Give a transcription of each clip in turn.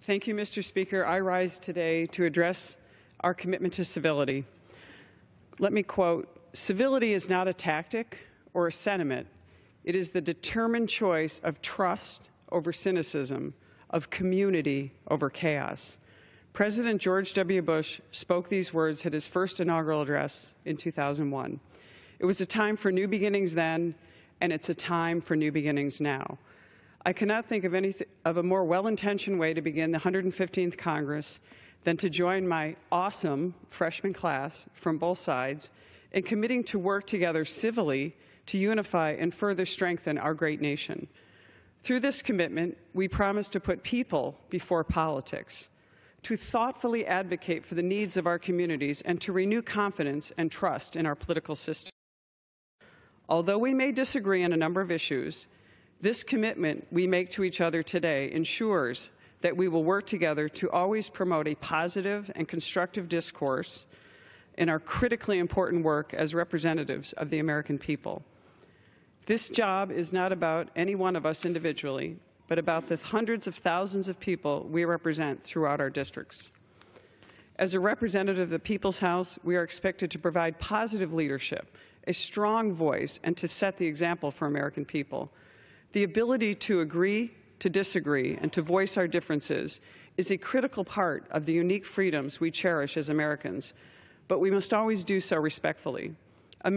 Thank you, Mr. Speaker. I rise today to address our commitment to civility. Let me quote, "Civility is not a tactic or a sentiment. It is the determined choice of trust over cynicism, of community over chaos." President George W. Bush spoke these words at his first inaugural address in 2001. It was a time for new beginnings then, and it's a time for new beginnings now. I cannot think of a more well-intentioned way to begin the 115th Congress than to join my awesome freshman class from both sides in committing to work together civilly to unify and further strengthen our great nation. Through this commitment, we promise to put people before politics, to thoughtfully advocate for the needs of our communities, and to renew confidence and trust in our political system. Although we may disagree on a number of issues, this commitment we make to each other today ensures that we will work together to always promote a positive and constructive discourse in our critically important work as representatives of the American people. This job is not about any one of us individually, but about the hundreds of thousands of people we represent throughout our districts. As a representative of the People's House, we are expected to provide positive leadership, a strong voice, and to set the example for American people. The ability to agree, to disagree, and to voice our differences is a critical part of the unique freedoms we cherish as Americans, but we must always do so respectfully. But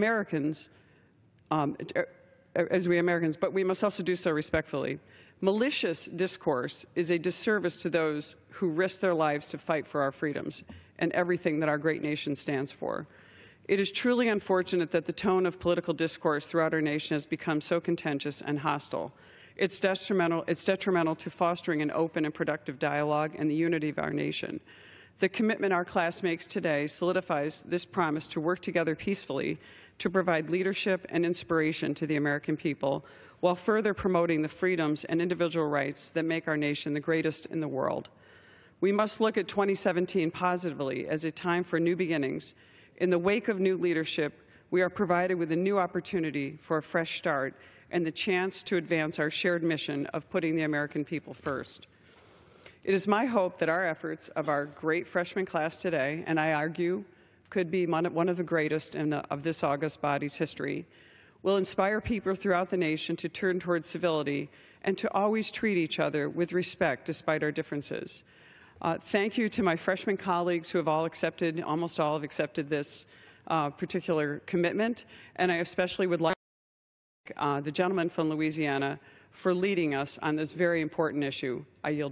we must also do so respectfully. Malicious discourse is a disservice to those who risk their lives to fight for our freedoms and everything that our great nation stands for. It is truly unfortunate that the tone of political discourse throughout our nation has become so contentious and hostile. It's detrimental to fostering an open and productive dialogue and the unity of our nation. The commitment our class makes today solidifies this promise to work together peacefully to provide leadership and inspiration to the American people while further promoting the freedoms and individual rights that make our nation the greatest in the world. We must look at 2017 positively as a time for new beginnings. In the wake of new leadership, we are provided with a new opportunity for a fresh start and the chance to advance our shared mission of putting the American people first. It is my hope that our efforts of our great freshman class today, and I argue could be one of the greatest of this august body's history, will inspire people throughout the nation to turn towards civility and to always treat each other with respect despite our differences. Thank you to my freshman colleagues who have almost all have accepted this particular commitment, and I especially would like to thank the gentleman from Louisiana for leading us on this very important issue. I yield back.